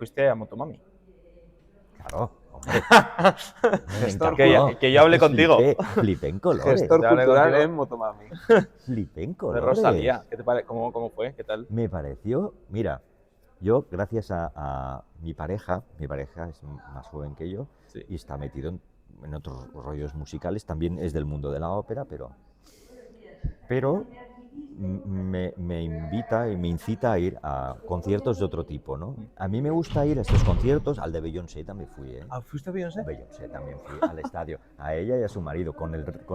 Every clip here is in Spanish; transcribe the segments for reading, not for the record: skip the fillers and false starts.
fuiste a Motomami. Claro, hombre. Gestor que yo hablé contigo. Flipé en colores. Gestor Ya hablé cultural contigo. en Motomami. Flipé en De colores. Rosalía. ¿Qué te ¿Cómo fue? ¿Qué tal? Me pareció, mira, yo gracias a mi pareja es más joven que yo Sí. y está metido en otros rollos musicales, también es del mundo de la ópera, pero me invita y me incita a ir a conciertos de otro tipo, ¿no? A mí me gusta ir a estos conciertos, al de Beyoncé también fui, ¿eh? ¿Fuiste a Beyoncé? Beyoncé también fui al estadio, a ella y a su marido, con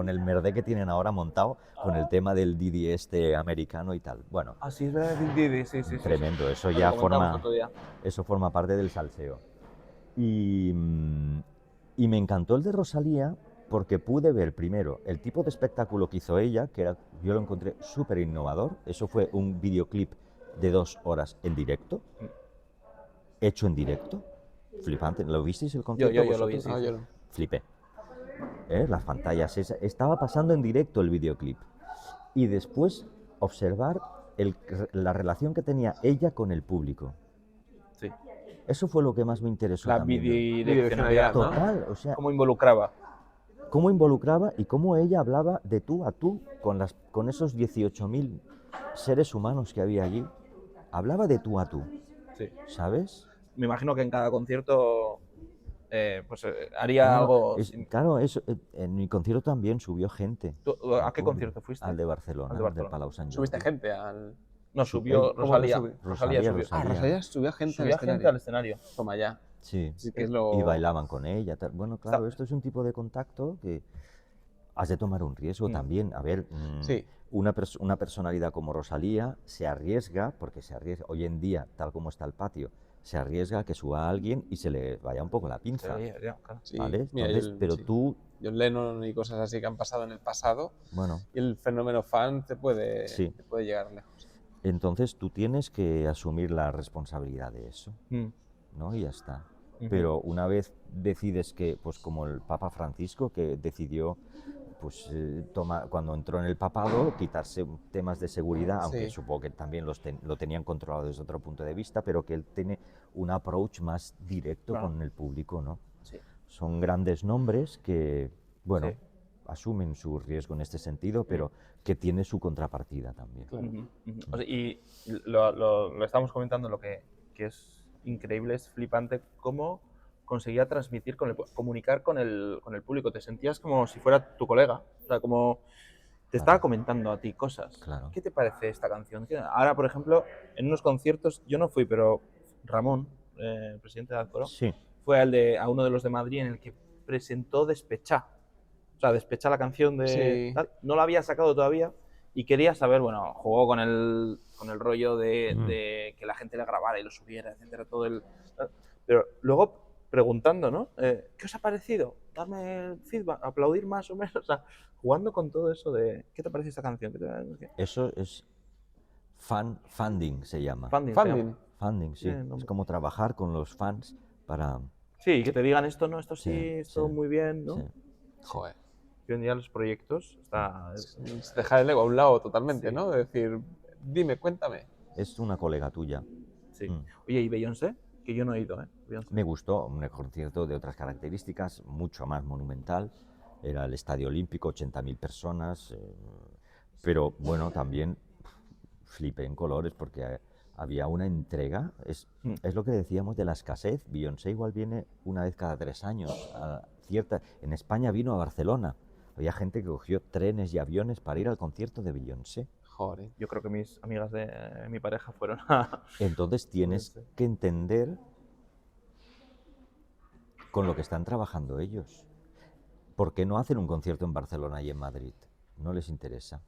el merdé que tienen ahora montado, con el tema del Didi este americano y tal. Bueno, Sí, es verdad, Didi, sí. tremendo, eso Lo ya comentamos otro día. eso forma parte del salseo. Y me encantó el de Rosalía porque pude ver primero el tipo de espectáculo que hizo ella, yo lo encontré súper innovador. Eso fue un videoclip de 2 horas en directo, hecho en directo, flipante. ¿Lo visteis el concierto? Yo lo vi, vosotros? sí. No, yo no. Flipé. Las pantallas, estaba pasando en directo el videoclip. Y después observar la relación que tenía ella con el público. Sí. Eso fue lo que más me interesó La también. bidireccionalidad, ¿no? Total, o sea, Cómo involucraba. cómo involucraba y cómo ella hablaba de tú a tú con esos 18.000 seres humanos que había allí. Hablaba de tú a tú, Sí. ¿sabes? Me imagino que en cada concierto haría No, algo... claro, en mi concierto también subió gente. ¿A qué concierto fuiste? Al de Barcelona, Al de Barcelona. del Palau Sant Jordi. ¿Subiste gente al...? No, subió ¿Cómo que Rosalía. subí? Rosalía subió. Rosalía subía gente Subía al escenario. gente al escenario. Toma ya. Sí, Sí que es lo... y bailaban con ella. Bueno, claro, Está- esto es un tipo de contacto que has de tomar un riesgo también. A ver, Sí. una personalidad como Rosalía se arriesga, hoy en día, tal como está el patio, se arriesga a que suba a alguien y se le vaya un poco la pinza, Claro. Sí. ¿vale? Mira, Entonces, pero sí. tú, John Lennon y cosas así que han pasado en el pasado. bueno, Y el fenómeno fan te puede llegar lejos. entonces tú tienes que asumir la responsabilidad de eso, ¿no? Y ya está. Pero una vez decides que, pues como el Papa Francisco, que decidió, pues cuando entró en el papado, quitarse temas de seguridad, aunque Sí. supongo que también lo tenían controlado desde otro punto de vista, pero que él tiene un approach más directo con el público, ¿no? Sí. Son grandes nombres que, bueno, Sí. asumen su riesgo en este sentido, pero que tiene su contrapartida también. O sea, y lo estamos comentando, lo que es increíble, es flipante cómo conseguía transmitir, comunicar con el público. Te sentías como si fuera tu colega, o sea, como te estaba comentando a ti cosas. Claro. ¿Qué te parece esta canción? Ahora, por ejemplo, en unos conciertos, yo no fui, pero Ramón, el presidente de Azcoro, Sí. fue a uno de los de Madrid en el que presentó Despechá. O sea, Despechá, la canción de Sí. tal, no la había sacado todavía y quería saber, bueno, jugó con el rollo de que la gente le grabara y lo subiera, etcétera, todo el... Pero luego preguntando, ¿no? ¿Qué os ha parecido? Darme el feedback, aplaudir más o menos, o sea, jugando con todo eso de ¿qué te parece esta canción? Eso es funding, se llama. Funding. Funding, sí. Es como trabajar con los fans para... Sí, que te digan esto no, esto sí, Sí, esto sí, muy bien, ¿no? sí. Joder. Que hoy en día los proyectos está... Es dejar el ego a un lado totalmente, Sí. ¿no? De decir, dime, cuéntame. Es una colega tuya. Sí. Oye, ¿y Beyoncé? Que yo no he ido, ¿eh? Beyoncé. Me gustó, un concierto de otras características, mucho más monumental. Era el Estadio Olímpico, 80.000 personas. Pero bueno, también flipé en colores porque había una entrega. Es lo que decíamos de la escasez. Beyoncé igual viene una vez cada 3 años. En España vino a Barcelona. Había gente que cogió trenes y aviones para ir al concierto de Beyoncé. Joder. Yo creo que mis amigas de mi pareja fueron a... Entonces tienes que entender con lo que están trabajando ellos. ¿Por qué no hacen un concierto en Barcelona y en Madrid? No les interesa.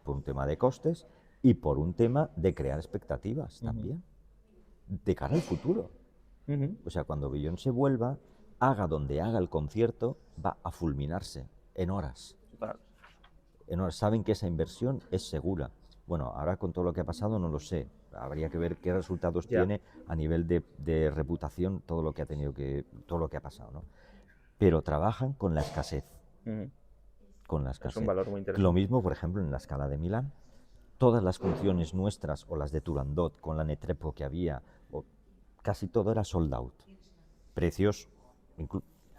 Por un tema de costes y por un tema de crear expectativas también, de cara al futuro. O sea, cuando Beyoncé vuelva, haga donde haga el concierto, va a fulminarse en horas. Saben que esa inversión es segura. Bueno, ahora con todo lo que ha pasado no lo sé. Habría que ver qué resultados tiene a nivel de reputación todo lo que ha pasado, ¿no? Pero trabajan con la escasez. Con la escasez. Es un valor muy interesante. Lo mismo, por ejemplo, en la Scala de Milán. Todas las funciones nuestras o las de Turandot con la Netrebko que había, casi todo era sold out. Precios,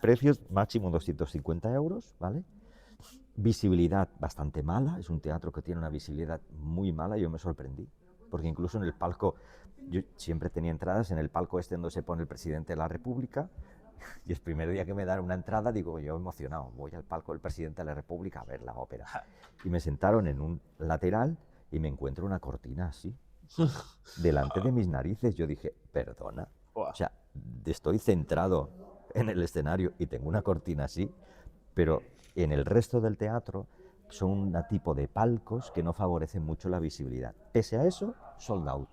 precios máximo 250 euros, ¿vale? Visibilidad bastante mala, es un teatro que tiene una visibilidad muy mala, yo me sorprendí, porque incluso en el palco, yo siempre tenía entradas en el palco este donde se pone el presidente de la República, y el primer día que me dan una entrada, digo, yo emocionado, voy al palco del presidente de la República a ver la ópera. Y me sentaron en un lateral y me encuentro una cortina así, delante de mis narices. Yo dije, perdona, o sea, estoy centrado en el escenario y tengo una cortina así, pero en el resto del teatro son un tipo de palcos que no favorecen mucho la visibilidad. Pese a eso, sold out.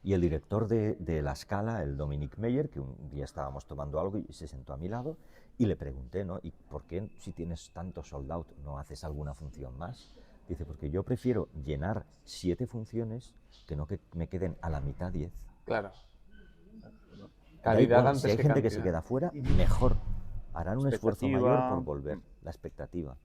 Y el director de la Scala, el Dominic Meyer, que un día estábamos tomando algo y se sentó a mi lado, y le pregunté, ¿no? ¿Y por qué, si tienes tanto sold out, no haces alguna función más? Dice, porque yo prefiero llenar 7 funciones que no que me queden a la mitad 10. Claro. Calidad antes si hay gente que se queda fuera, mejor. Harán un esfuerzo mayor por volver. La expectativa.